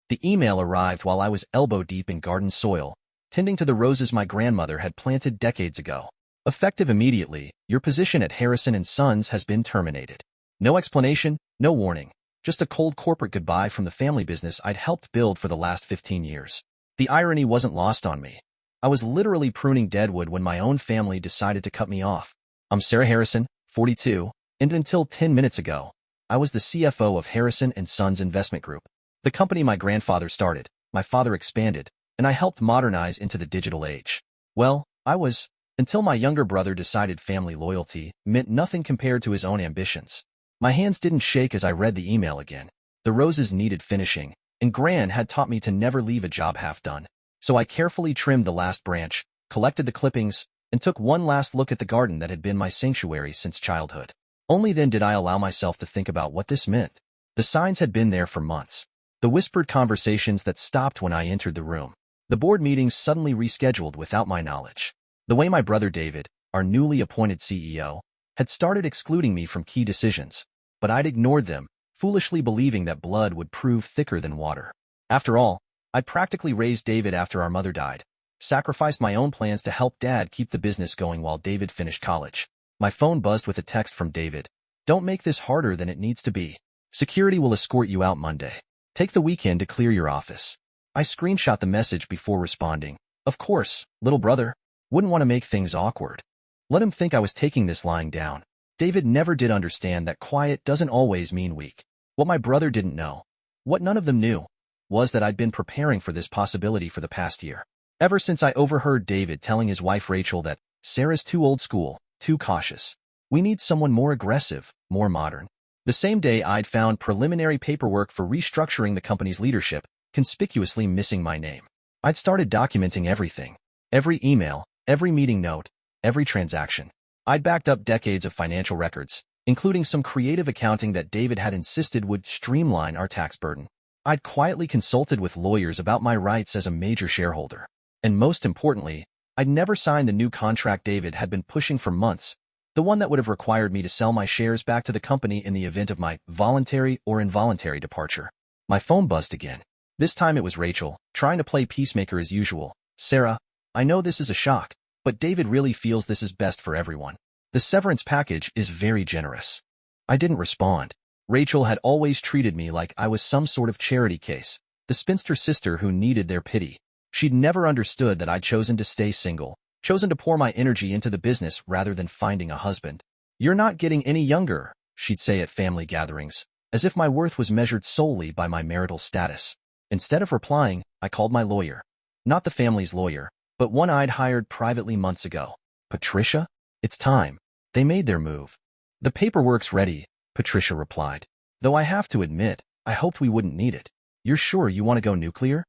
The email arrived while I was elbow-deep in garden soil, tending to the roses my grandmother had planted decades ago. Effective immediately, your position at Harrison & Sons has been terminated. No explanation, no warning. Just a cold corporate goodbye from the family business I'd helped build for the last 15 years. The irony wasn't lost on me. I was literally pruning deadwood when my own family decided to cut me off. I'm Sarah Harrison, 42, and until 10 minutes ago, I was the CFO of Harrison & Sons Investment Group. The company my grandfather started, my father expanded, and I helped modernize into the digital age. Well, I was, until my younger brother decided family loyalty meant nothing compared to his own ambitions. My hands didn't shake as I read the email again. The roses needed finishing, and Gran had taught me to never leave a job half done. So I carefully trimmed the last branch, collected the clippings, and took one last look at the garden that had been my sanctuary since childhood. Only then did I allow myself to think about what this meant. The signs had been there for months. The whispered conversations that stopped when I entered the room. The board meetings suddenly rescheduled without my knowledge. The way my brother David, our newly appointed CEO, had started excluding me from key decisions, but I'd ignored them, foolishly believing that blood would prove thicker than water. After all, I'd practically raised David after our mother died, sacrificed my own plans to help Dad keep the business going while David finished college. My phone buzzed with a text from David. Don't make this harder than it needs to be. Security will escort you out Monday. Take the weekend to clear your office. I screenshot the message before responding. Of course, little brother. Wouldn't want to make things awkward. Let him think I was taking this lying down. David never did understand that quiet doesn't always mean weak. What my brother didn't know, what none of them knew, was that I'd been preparing for this possibility for the past year. Ever since I overheard David telling his wife Rachel that Sarah's too old school, too cautious. We need someone more aggressive, more modern. The same day I'd found preliminary paperwork for restructuring the company's leadership, conspicuously missing my name. I'd started documenting everything. Every email, every meeting note, every transaction. I'd backed up decades of financial records, including some creative accounting that David had insisted would streamline our tax burden. I'd quietly consulted with lawyers about my rights as a major shareholder. And most importantly, I'd never signed the new contract David had been pushing for months, the one that would have required me to sell my shares back to the company in the event of my voluntary or involuntary departure. My phone buzzed again. This time it was Rachel, trying to play peacemaker as usual. Sarah, I know this is a shock, but David really feels this is best for everyone. The severance package is very generous. I didn't respond. Rachel had always treated me like I was some sort of charity case, the spinster sister who needed their pity. She'd never understood that I'd chosen to stay single, chosen to pour my energy into the business rather than finding a husband. You're not getting any younger, she'd say at family gatherings, as if my worth was measured solely by my marital status. Instead of replying, I called my lawyer. Not the family's lawyer, but one I'd hired privately months ago. Patricia? It's time. They made their move. The paperwork's ready, Patricia replied. Though I have to admit, I hoped we wouldn't need it. You're sure you want to go nuclear?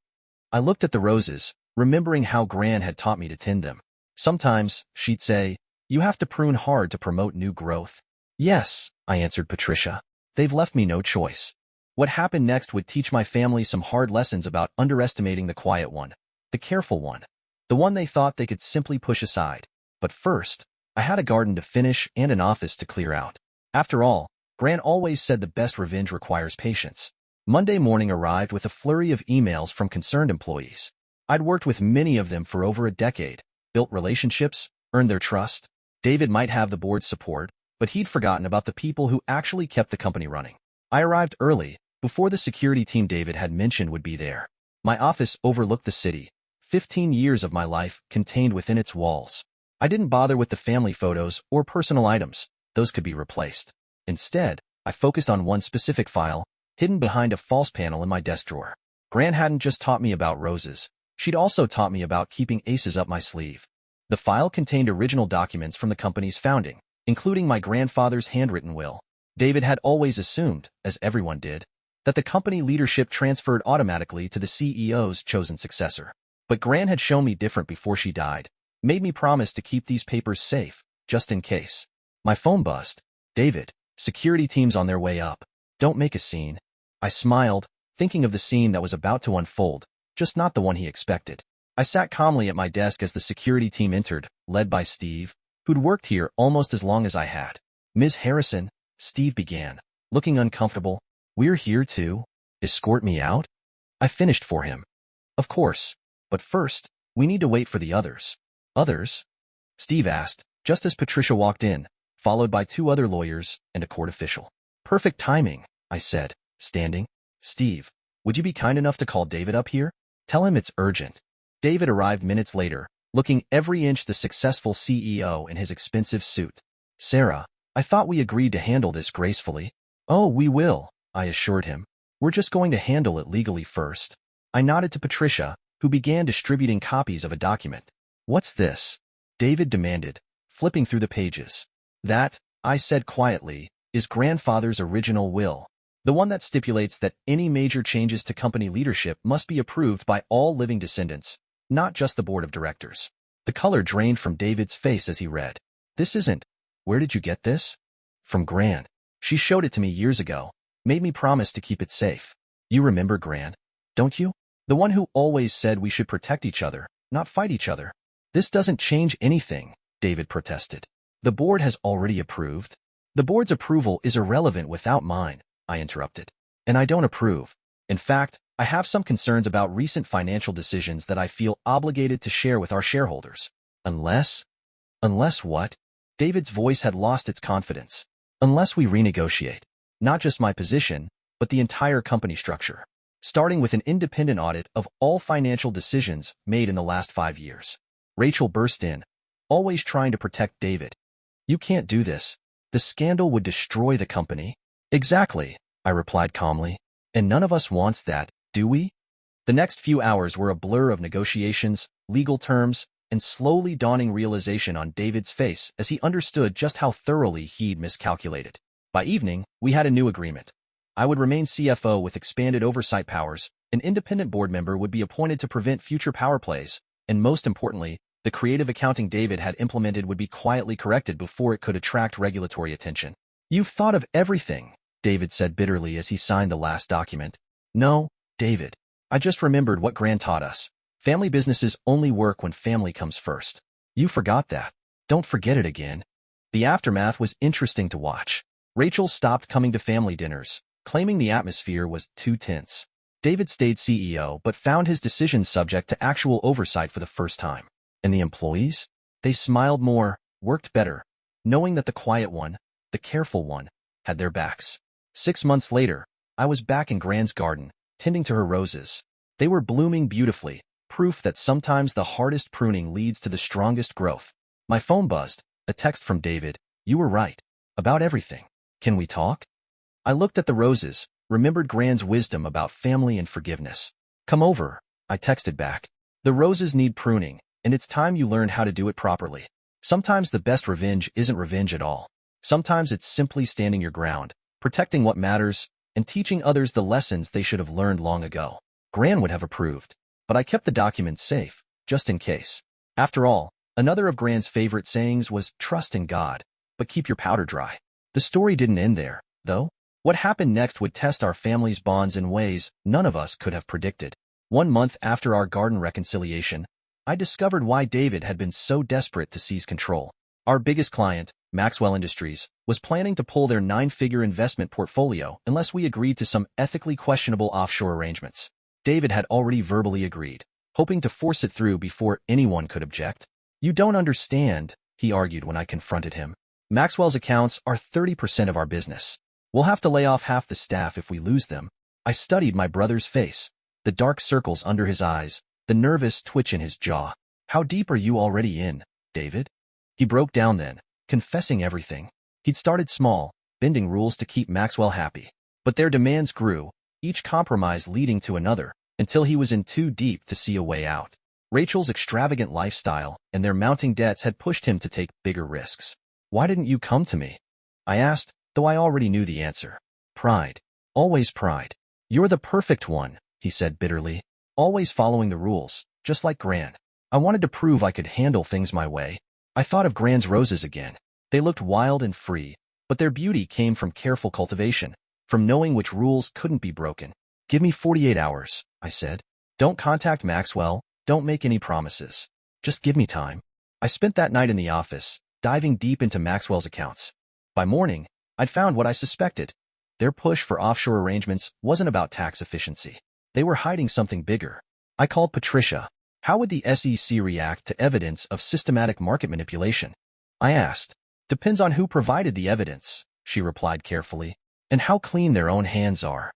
I looked at the roses, remembering how Gran had taught me to tend them. Sometimes, she'd say, you have to prune hard to promote new growth. Yes, I answered Patricia. They've left me no choice. What happened next would teach my family some hard lessons about underestimating the quiet one, the careful one, the one they thought they could simply push aside. But first, I had a garden to finish and an office to clear out. After all, Gran always said the best revenge requires patience. Monday morning arrived with a flurry of emails from concerned employees. I'd worked with many of them for over a decade, built relationships, earned their trust. David might have the board's support, but he'd forgotten about the people who actually kept the company running. I arrived early, before the security team David had mentioned would be there. My office overlooked the city, 15 years of my life contained within its walls. I didn't bother with the family photos or personal items. Those could be replaced. Instead, I focused on one specific file, hidden behind a false panel in my desk drawer. Gran hadn't just taught me about roses. She'd also taught me about keeping aces up my sleeve. The file contained original documents from the company's founding, including my grandfather's handwritten will. David had always assumed, as everyone did, that the company leadership transferred automatically to the CEO's chosen successor. But Gran had shown me different before she died, made me promise to keep these papers safe, just in case. My phone buzzed. David, security team's on their way up. Don't make a scene. I smiled, thinking of the scene that was about to unfold, just not the one he expected. I sat calmly at my desk as the security team entered, led by Steve, who'd worked here almost as long as I had. Ms. Harrison, Steve began, looking uncomfortable. We're here to escort me out? I finished for him. Of course. But first, we need to wait for the others. Others? Steve asked, just as Patricia walked in, followed by 2 other lawyers and a court official. Perfect timing, I said, standing. Steve, would you be kind enough to call David up here? Tell him it's urgent. David arrived minutes later, looking every inch the successful CEO in his expensive suit. Sarah, I thought we agreed to handle this gracefully. Oh, we will, I assured him. We're just going to handle it legally first. I nodded to Patricia, who began distributing copies of a document. What's this? David demanded, flipping through the pages. That, I said quietly, is grandfather's original will. The one that stipulates that any major changes to company leadership must be approved by all living descendants, not just the board of directors. The color drained from David's face as he read. This isn't. Where did you get this? From Gran. She showed it to me years ago, made me promise to keep it safe. You remember Gran, don't you? The one who always said we should protect each other, not fight each other. This doesn't change anything, David protested. The board has already approved. The board's approval is irrelevant without mine, I interrupted. And I don't approve. In fact, I have some concerns about recent financial decisions that I feel obligated to share with our shareholders. Unless what? David's voice had lost its confidence. Unless we renegotiate. Not just my position, but the entire company structure. Starting with an independent audit of all financial decisions made in the last 5 years. Rachel burst in, always trying to protect David. You can't do this. The scandal would destroy the company. Exactly, I replied calmly. And none of us wants that, do we? The next few hours were a blur of negotiations, legal terms, and slowly dawning realization on David's face as he understood just how thoroughly he'd miscalculated. By evening, we had a new agreement. I would remain CFO with expanded oversight powers, an independent board member would be appointed to prevent future power plays, and most importantly, the creative accounting David had implemented would be quietly corrected before it could attract regulatory attention. You've thought of everything, David said bitterly as he signed the last document. No, David. I just remembered what Gran taught us. Family businesses only work when family comes first. You forgot that. Don't forget it again. The aftermath was interesting to watch. Rachel stopped coming to family dinners, claiming the atmosphere was too tense. David stayed CEO but found his decisions subject to actual oversight for the first time. And the employees? They smiled more, worked better, knowing that the quiet one, the careful one, had their backs. 6 months later, I was back in Gran's garden, tending to her roses. They were blooming beautifully, proof that sometimes the hardest pruning leads to the strongest growth. My phone buzzed, a text from David. You were right. About everything. Can we talk? I looked at the roses, remembered Gran's wisdom about family and forgiveness. Come over, I texted back. The roses need pruning, and it's time you learned how to do it properly. Sometimes the best revenge isn't revenge at all. Sometimes it's simply standing your ground, protecting what matters, and teaching others the lessons they should have learned long ago. Gran would have approved, but I kept the documents safe, just in case. After all, another of Gran's favorite sayings was, trust in God, but keep your powder dry. The story didn't end there, though. What happened next would test our family's bonds in ways none of us could have predicted. 1 month after our garden reconciliation, I discovered why David had been so desperate to seize control. Our biggest client, Maxwell Industries, was planning to pull their 9-figure investment portfolio unless we agreed to some ethically questionable offshore arrangements. David had already verbally agreed, hoping to force it through before anyone could object. You don't understand, he argued when I confronted him. Maxwell's accounts are 30% of our business. We'll have to lay off half the staff if we lose them. I studied my brother's face, the dark circles under his eyes, the nervous twitch in his jaw. How deep are you already in, David? He broke down then, confessing everything. He'd started small, bending rules to keep Maxwell happy. But their demands grew, each compromise leading to another, until he was in too deep to see a way out. Rachel's extravagant lifestyle and their mounting debts had pushed him to take bigger risks. Why didn't you come to me? I asked, though I already knew the answer. Pride. Always pride. You're the perfect one, he said bitterly. Always following the rules, just like Gran. I wanted to prove I could handle things my way. I thought of Gran's roses again. They looked wild and free, but their beauty came from careful cultivation, from knowing which rules couldn't be broken. Give me 48 hours, I said. Don't contact Maxwell, don't make any promises. Just give me time. I spent that night in the office, diving deep into Maxwell's accounts. By morning, I'd found what I suspected. Their push for offshore arrangements wasn't about tax efficiency. They were hiding something bigger. I called Patricia. How would the SEC react to evidence of systematic market manipulation? I asked. Depends on who provided the evidence, she replied carefully, and how clean their own hands are.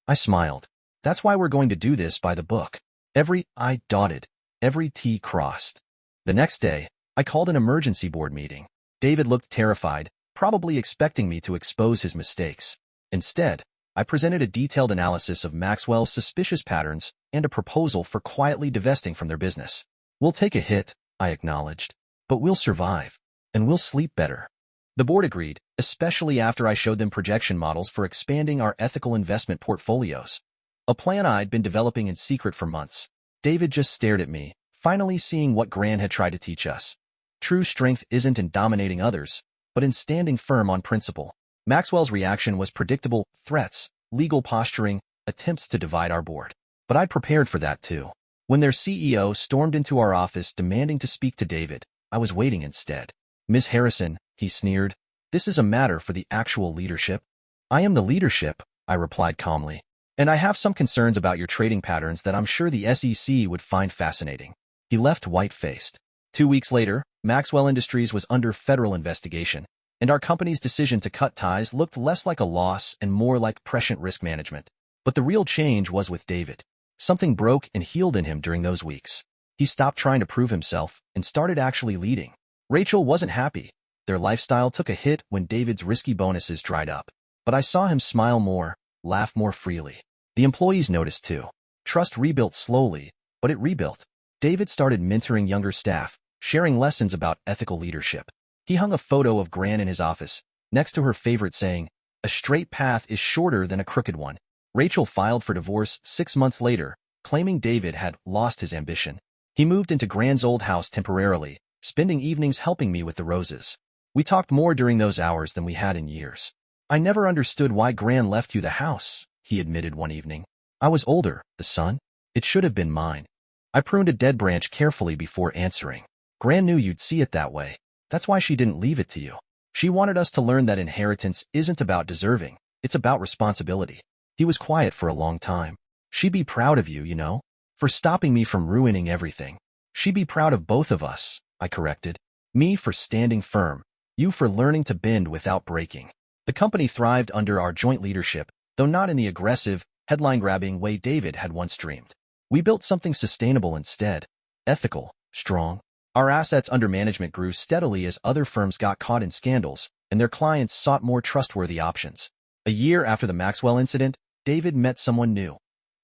I smiled. That's why we're going to do this by the book. Every I dotted, every T crossed. The next day, I called an emergency board meeting. David looked terrified, probably expecting me to expose his mistakes. Instead, I presented a detailed analysis of Maxwell's suspicious patterns and a proposal for quietly divesting from their business. We'll take a hit, I acknowledged, but we'll survive, and we'll sleep better. The board agreed, especially after I showed them projection models for expanding our ethical investment portfolios. A plan I'd been developing in secret for months. David just stared at me, finally seeing what Gran had tried to teach us. True strength isn't in dominating others, but in standing firm on principle. Maxwell's reaction was predictable: threats, legal posturing, attempts to divide our board. But I'd prepared for that too. When their CEO stormed into our office demanding to speak to David, I was waiting instead. Miss Harrison, he sneered, this is a matter for the actual leadership. I am the leadership, I replied calmly. And I have some concerns about your trading patterns that I'm sure the SEC would find fascinating. He left white-faced. 2 weeks later, Maxwell Industries was under federal investigation, and our company's decision to cut ties looked less like a loss and more like prescient risk management. But the real change was with David. Something broke and healed in him during those weeks. He stopped trying to prove himself and started actually leading. Rachel wasn't happy. Their lifestyle took a hit when David's risky bonuses dried up. But I saw him smile more, laugh more freely. The employees noticed too. Trust rebuilt slowly, but it rebuilt. David started mentoring younger staff, sharing lessons about ethical leadership. He hung a photo of Gran in his office, next to her favorite saying, "A straight path is shorter than a crooked one." Rachel filed for divorce 6 months later, claiming David had lost his ambition. He moved into Gran's old house temporarily, spending evenings helping me with the roses. We talked more during those hours than we had in years. I never understood why Gran left you the house, he admitted one evening. I was older, the son. It should have been mine. I pruned a dead branch carefully before answering. Gran knew you'd see it that way. That's why she didn't leave it to you. She wanted us to learn that inheritance isn't about deserving, it's about responsibility. He was quiet for a long time. She'd be proud of you, you know, for stopping me from ruining everything. She'd be proud of both of us, I corrected. Me for standing firm, you for learning to bend without breaking. The company thrived under our joint leadership, though not in the aggressive, headline-grabbing way David had once dreamed. We built something sustainable instead, ethical, strong. Our assets under management grew steadily as other firms got caught in scandals, and their clients sought more trustworthy options. A year after the Maxwell incident, David met someone new.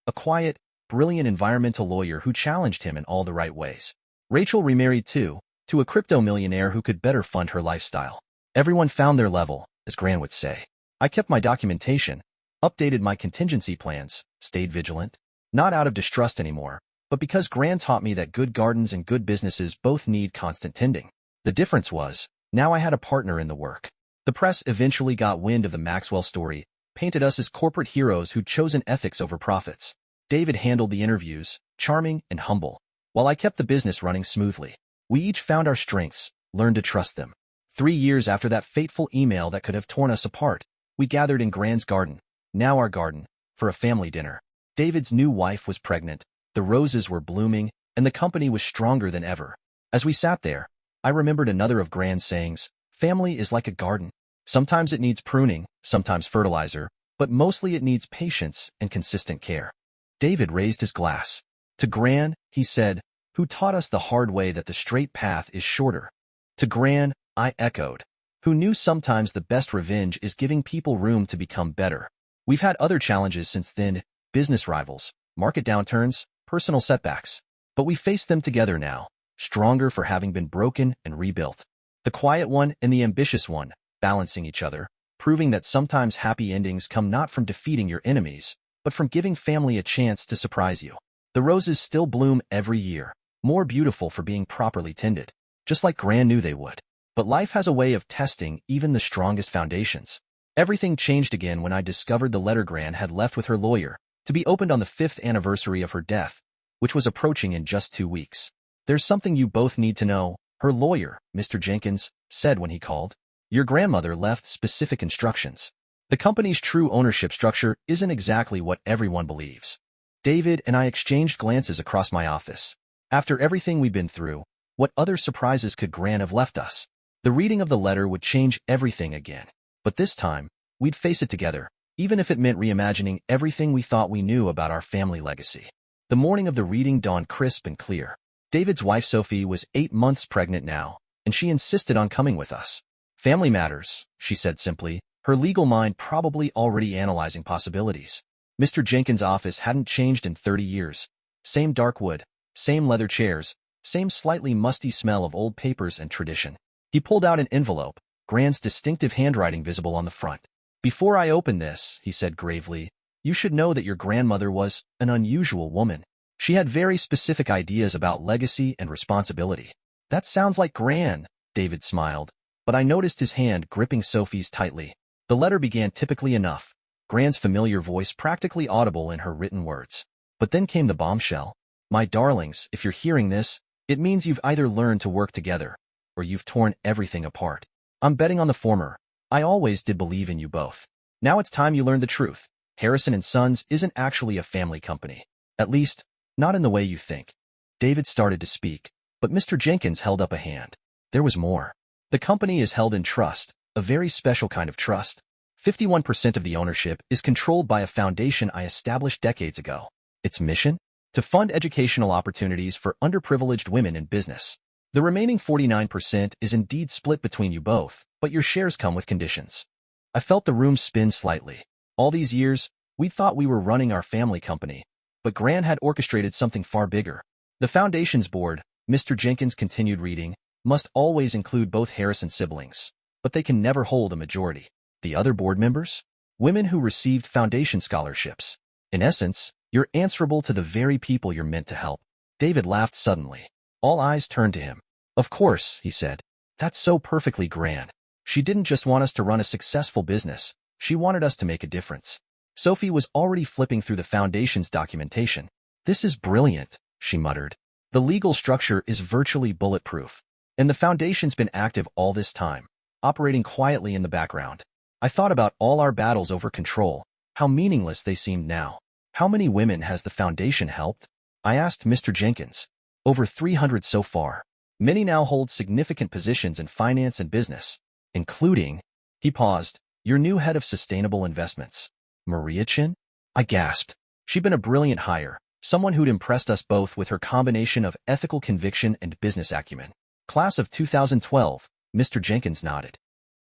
A quiet, brilliant environmental lawyer who challenged him in all the right ways. Rachel remarried too, to a crypto millionaire who could better fund her lifestyle. Everyone found their level, as Gran would say. I kept my documentation, updated my contingency plans, stayed vigilant. Not out of distrust anymore, but because Gran taught me that good gardens and good businesses both need constant tending. The difference was, now I had a partner in the work. The press eventually got wind of the Maxwell story, painted us as corporate heroes who'd chosen ethics over profits. David handled the interviews, charming and humble, while I kept the business running smoothly. We each found our strengths, learned to trust them. 3 years after that fateful email that could have torn us apart, we gathered in Gran's garden, now our garden, for a family dinner. David's new wife was pregnant, the roses were blooming, and the company was stronger than ever. As we sat there, I remembered another of Gran's sayings: family is like a garden. Sometimes it needs pruning, sometimes fertilizer, but mostly it needs patience and consistent care. David raised his glass. To Gran, he said, who taught us the hard way that the straight path is shorter. To Gran, I echoed, who knew sometimes the best revenge is giving people room to become better. We've had other challenges since then, business rivals, market downturns, personal setbacks. But we face them together now, stronger for having been broken and rebuilt. The quiet one and the ambitious one, balancing each other, proving that sometimes happy endings come not from defeating your enemies, but from giving family a chance to surprise you. The roses still bloom every year, more beautiful for being properly tended, just like Gran knew they would. But life has a way of testing even the strongest foundations. Everything changed again when I discovered the letter Gran had left with her lawyer, to be opened on the 5th anniversary of her death, which was approaching in just 2 weeks. There's something you both need to know, her lawyer, Mr. Jenkins, said when he called. Your grandmother left specific instructions. The company's true ownership structure isn't exactly what everyone believes. David and I exchanged glances across my office. After everything we'd been through, what other surprises could Gran have left us? The reading of the letter would change everything again. But this time, we'd face it together, even if it meant reimagining everything we thought we knew about our family legacy. The morning of the reading dawned crisp and clear. David's wife Sophie was 8 months pregnant now, and she insisted on coming with us. Family matters, she said simply, her legal mind probably already analyzing possibilities. Mr. Jenkins' office hadn't changed in 30 years. Same dark wood, same leather chairs, same slightly musty smell of old papers and tradition. He pulled out an envelope, Gran's distinctive handwriting visible on the front. "Before I open this," he said gravely, "you should know that your grandmother was an unusual woman. She had very specific ideas about legacy and responsibility." "That sounds like Gran," David smiled, but I noticed his hand gripping Sophie's tightly. The letter began typically enough, Gran's familiar voice practically audible in her written words. But then came the bombshell. "My darlings, if you're hearing this, it means you've either learned to work together, or you've torn everything apart. I'm betting on the former. I always did believe in you both. Now it's time you learned the truth. Harrison and Sons isn't actually a family company. At least, not in the way you think." David started to speak, but Mr. Jenkins held up a hand. There was more. "The company is held in trust, a very special kind of trust. 51% of the ownership is controlled by a foundation I established decades ago. Its mission? To fund educational opportunities for underprivileged women in business. The remaining 49% is indeed split between you both, but your shares come with conditions." I felt the room spin slightly. All these years, we thought we were running our family company, but Gran had orchestrated something far bigger. "The Foundation's board," Mr. Jenkins continued reading, "must always include both Harrison siblings, but they can never hold a majority. The other board members? Women who received foundation scholarships. In essence, you're answerable to the very people you're meant to help." David laughed suddenly. All eyes turned to him. "Of course," he said. "That's so perfectly Gran. She didn't just want us to run a successful business, she wanted us to make a difference." Sophie was already flipping through the Foundation's documentation. "This is brilliant," she muttered. "The legal structure is virtually bulletproof. And the Foundation's been active all this time, operating quietly in the background. I thought about all our battles over control, how meaningless they seemed now. How many women has the Foundation helped?" I asked Mr. Jenkins. "Over 300 so far. Many now hold significant positions in finance and business, including," he paused, "your new head of sustainable investments, Maria Chin." I gasped. She'd been a brilliant hire, someone who'd impressed us both with her combination of ethical conviction and business acumen. "Class of 2012, Mr. Jenkins nodded.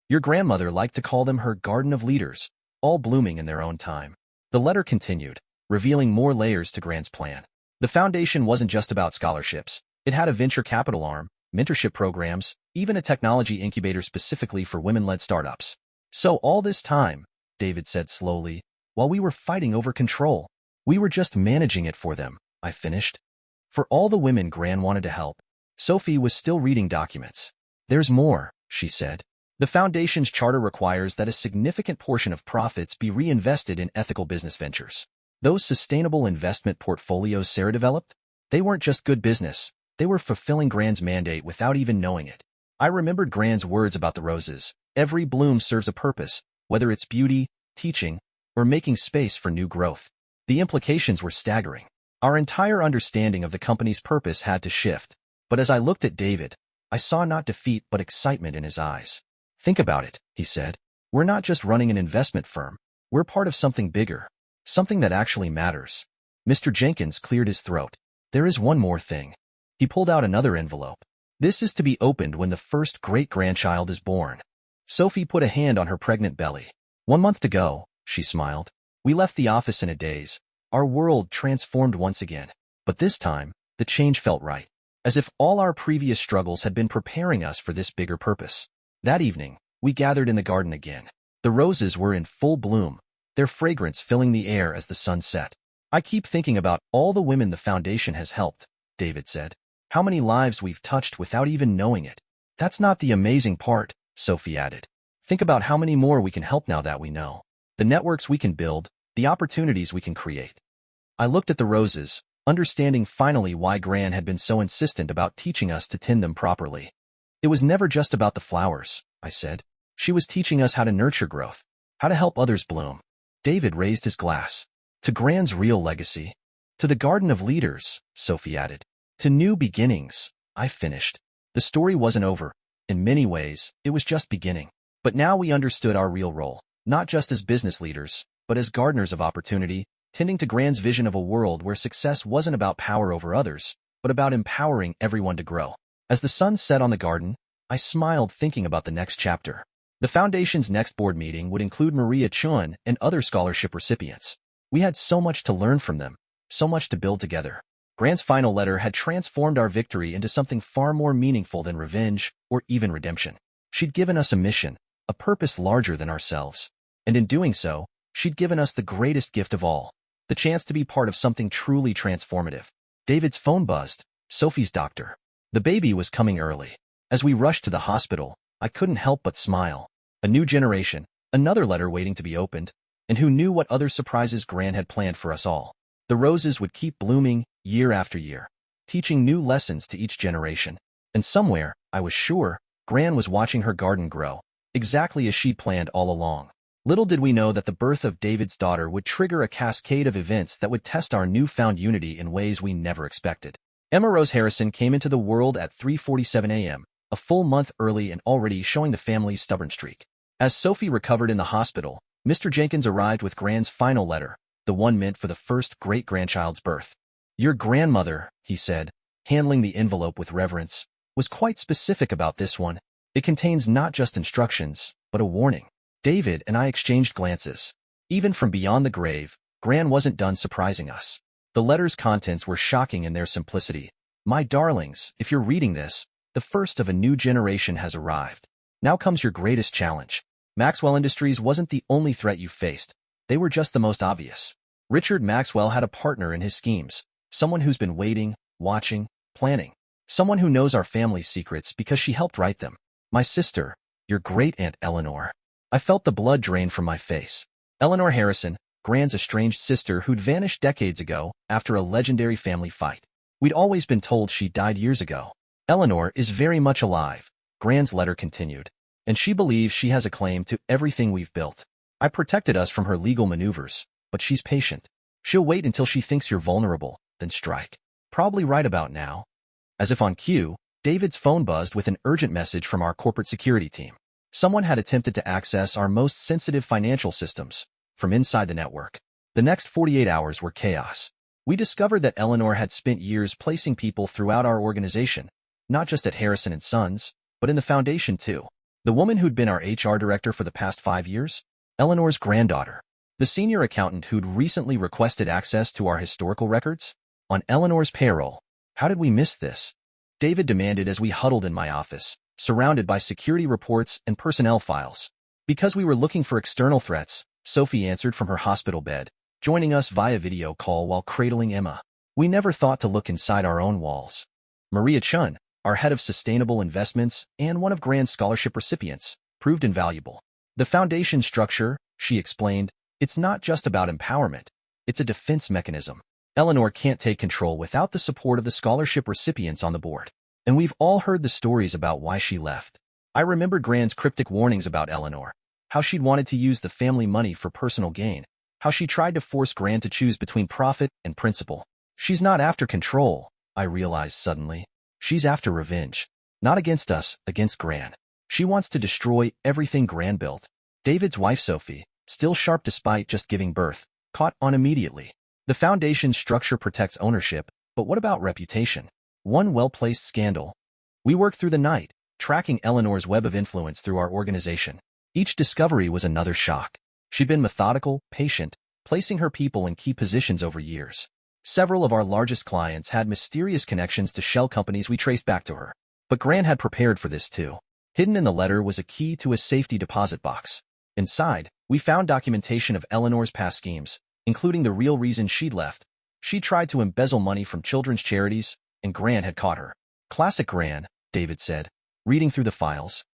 "Your grandmother liked to call them her garden of leaders, all blooming in their own time." The letter continued, revealing more layers to Gran's plan. The Foundation wasn't just about scholarships. It had a venture capital arm, mentorship programs, even a technology incubator specifically for women-led startups. "So all this time," David said slowly, "while we were fighting over control, we were just managing it for them," I finished. For all the women Gran wanted to help, Sophie was still reading documents. "There's more," she said. "The Foundation's charter requires that a significant portion of profits be reinvested in ethical business ventures. Those sustainable investment portfolios Sarah developed, they weren't just good business, they were fulfilling Gran's mandate without even knowing it." I remembered Gran's words about the roses. Every bloom serves a purpose, whether it's beauty, teaching, or making space for new growth. The implications were staggering. Our entire understanding of the company's purpose had to shift. But as I looked at David, I saw not defeat but excitement in his eyes. "Think about it," he said. "We're not just running an investment firm. We're part of something bigger. Something that actually matters." Mr. Jenkins cleared his throat. "There is one more thing." He pulled out another envelope. "This is to be opened when the first great-grandchild is born." Sophie put a hand on her pregnant belly. "1 month to go," she smiled. We left the office in a daze. Our world transformed once again. But this time, the change felt right. As if all our previous struggles had been preparing us for this bigger purpose. That evening, we gathered in the garden again. The roses were in full bloom, their fragrance filling the air as the sun set. "I keep thinking about all the women the Foundation has helped," David said. "How many lives we've touched without even knowing it." "That's not the amazing part," Sophie added. "Think about how many more we can help now that we know. The networks we can build, the opportunities we can create." I looked at the roses, understanding finally why Gran had been so insistent about teaching us to tend them properly. "It was never just about the flowers," I said. "She was teaching us how to nurture growth, how to help others bloom." David raised his glass. "To Gran's real legacy." To the Garden of Leaders, Sophie added. To new beginnings, I finished. The story wasn't over. In many ways, it was just beginning. But now we understood our real role, not just as business leaders, but as gardeners of opportunity, tending to Grand's vision of a world where success wasn't about power over others, but about empowering everyone to grow. As the sun set on the garden, I smiled thinking about the next chapter. The Foundation's next board meeting would include Maria Chun and other scholarship recipients. We had so much to learn from them, so much to build together. Grant's final letter had transformed our victory into something far more meaningful than revenge or even redemption. She'd given us a mission, a purpose larger than ourselves. And in doing so, she'd given us the greatest gift of all, the chance to be part of something truly transformative. David's phone buzzed, Sophie's doctor. The baby was coming early. As we rushed to the hospital, I couldn't help but smile. A new generation, another letter waiting to be opened, and who knew what other surprises Grant had planned for us all. The roses would keep blooming year after year, teaching new lessons to each generation. And somewhere, I was sure, Gran was watching her garden grow, exactly as she'd planned all along. Little did we know that the birth of David's daughter would trigger a cascade of events that would test our newfound unity in ways we never expected. Emma Rose Harrison came into the world at 3:47 a.m., a full month early and already showing the family's stubborn streak. As Sophie recovered in the hospital, Mr. Jenkins arrived with Gran's final letter, the one meant for the first great-grandchild's birth. Your grandmother, he said, handling the envelope with reverence, was quite specific about this one. It contains not just instructions, but a warning. David and I exchanged glances. Even from beyond the grave, Gran wasn't done surprising us. The letter's contents were shocking in their simplicity. My darlings, if you're reading this, the first of a new generation has arrived. Now comes your greatest challenge. Maxwell Industries wasn't the only threat you faced. They were just the most obvious. Richard Maxwell had a partner in his schemes, someone who's been waiting, watching, planning. Someone who knows our family's secrets because she helped write them. My sister, your great-aunt Eleanor. I felt the blood drain from my face. Eleanor Harrison, Gran's estranged sister who'd vanished decades ago after a legendary family fight. We'd always been told she died years ago. Eleanor is very much alive, Gran's letter continued, and she believes she has a claim to everything we've built. I protected us from her legal maneuvers, but she's patient. She'll wait until she thinks you're vulnerable, then strike. Probably right about now. As if on cue, David's phone buzzed with an urgent message from our corporate security team. Someone had attempted to access our most sensitive financial systems from inside the network. The next 48 hours were chaos. We discovered that Eleanor had spent years placing people throughout our organization, not just at Harrison & Sons, but in the foundation too. The woman who'd been our HR director for the past 5 years? Eleanor's granddaughter. The senior accountant who'd recently requested access to our historical records? On Eleanor's payroll. How did we miss this? David demanded as we huddled in my office, surrounded by security reports and personnel files. Because we were looking for external threats, Sophie answered from her hospital bed, joining us via video call while cradling Emma. We never thought to look inside our own walls. Maria Chun, our head of sustainable investments and one of Grant's scholarship recipients, proved invaluable. The foundation structure, she explained, it's not just about empowerment. It's a defense mechanism. Eleanor can't take control without the support of the scholarship recipients on the board. And we've all heard the stories about why she left. I remembered Grant's cryptic warnings about Eleanor, how she'd wanted to use the family money for personal gain, how she tried to force Grant to choose between profit and principle. She's not after control, I realized suddenly. She's after revenge. Not against us, against Grant. She wants to destroy everything Grant built. David's wife Sophie, still sharp despite just giving birth, caught on immediately. The foundation's structure protects ownership, but what about reputation? One well-placed scandal. We worked through the night, tracking Eleanor's web of influence through our organization. Each discovery was another shock. She'd been methodical, patient, placing her people in key positions over years. Several of our largest clients had mysterious connections to shell companies we traced back to her. But Grant had prepared for this too. Hidden in the letter was a key to a safety deposit box. Inside, we found documentation of Eleanor's past schemes, including the real reason she'd left. She tried to embezzle money from children's charities, and Grant had caught her. Classic Grant, David said, reading through the files.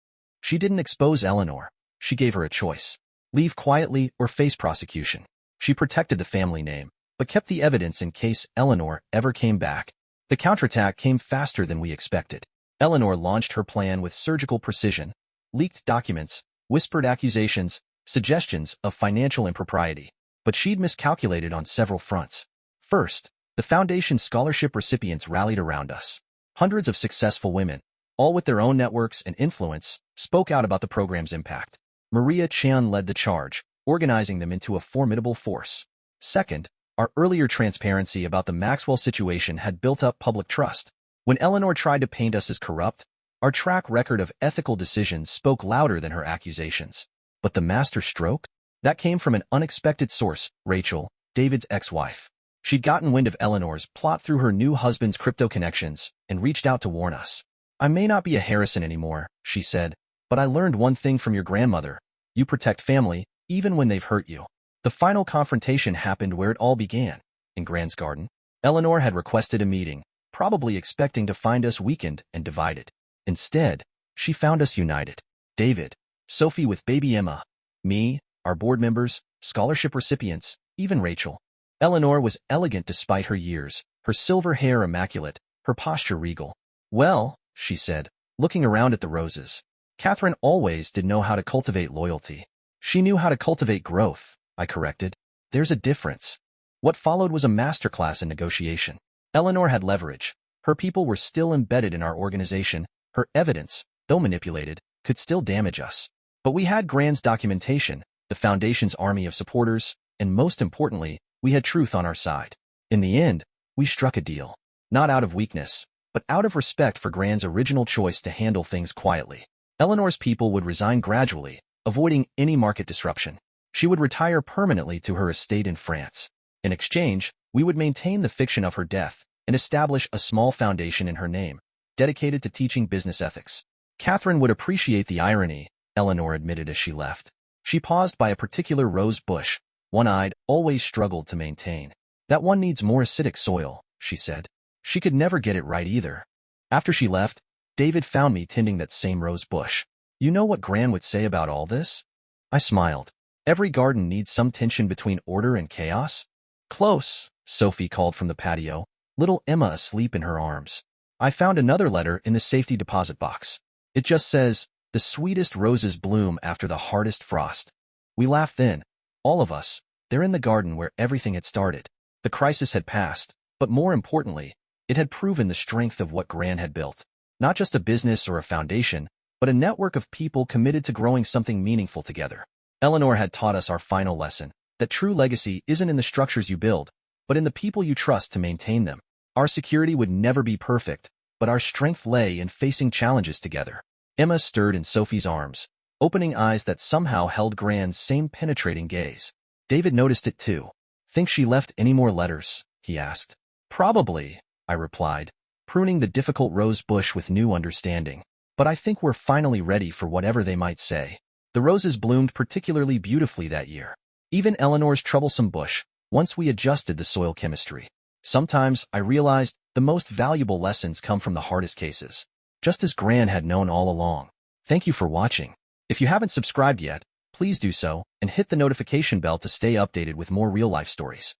She didn't expose Eleanor. She gave her a choice. Leave quietly or face prosecution. She protected the family name, but kept the evidence in case Eleanor ever came back. The counterattack came faster than we expected. Eleanor launched her plan with surgical precision, leaked documents, whispered accusations, suggestions of financial impropriety. But she'd miscalculated on several fronts. First, The foundation's scholarship recipients rallied around us. Hundreds of successful women, all with their own networks and influence, spoke out about the program's impact. Maria Chan led the charge, organizing them into a formidable force. Second, our earlier transparency about the Maxwell situation had built up public trust. When Eleanor tried to paint us as corrupt, our track record of ethical decisions spoke louder than her accusations. But the master stroke? That came from an unexpected source, Rachel, David's ex-wife. She'd gotten wind of Eleanor's plot through her new husband's crypto connections and reached out to warn us. I may not be a Harrison anymore, she said, but I learned one thing from your grandmother. You protect family, even when they've hurt you. The final confrontation happened where it all began, in Grand's garden. Eleanor had requested a meeting, probably expecting to find us weakened and divided. Instead, she found us united. David, Sophie with baby Emma, me, our board members, scholarship recipients, even Rachel. Eleanor was elegant despite her years, her silver hair immaculate, her posture regal. Well, she said, looking around at the roses, Catherine always did know how to cultivate loyalty. She knew how to cultivate growth, I corrected. There's a difference. What followed was a masterclass in negotiation. Eleanor had leverage. Her people were still embedded in our organization. Her evidence, though manipulated, could still damage us. But we had Grand's documentation, the Foundation's army of supporters, and most importantly, we had truth on our side. In the end, we struck a deal. Not out of weakness, but out of respect for Grand's original choice to handle things quietly. Eleanor's people would resign gradually, avoiding any market disruption. She would retire permanently to her estate in France. In exchange, we would maintain the fiction of her death and establish a small foundation in her name, dedicated to teaching business ethics. Catherine would appreciate the irony, Eleanor admitted as she left. She paused by a particular rose bush, one-eyed, always struggled to maintain. That one needs more acidic soil, she said. She could never get it right either. After she left, David found me tending that same rose bush. You know what Gran would say about all this? I smiled. Every garden needs some tension between order and chaos. Close, Sophie called from the patio, little Emma asleep in her arms. I found another letter in the safety deposit box. It just says, the sweetest roses bloom after the hardest frost. We laughed then, all of us, there in the garden where everything had started. The crisis had passed, but more importantly, it had proven the strength of what Gran had built. Not just a business or a foundation, but a network of people committed to growing something meaningful together. Eleanor had taught us our final lesson, that true legacy isn't in the structures you build, but in the people you trust to maintain them. Our security would never be perfect, but our strength lay in facing challenges together. Emma stirred in Sophie's arms, opening eyes that somehow held Gran's same penetrating gaze. David noticed it too. Think she left any more letters? He asked. Probably, I replied, pruning the difficult rose bush with new understanding. But I think we're finally ready for whatever they might say. The roses bloomed particularly beautifully that year. Even Eleanor's troublesome bush, once we adjusted the soil chemistry. Sometimes, I realized, the most valuable lessons come from the hardest cases. Just as Gran had known all along. Thank you for watching. If you haven't subscribed yet, please do so, and hit the notification bell to stay updated with more real-life stories.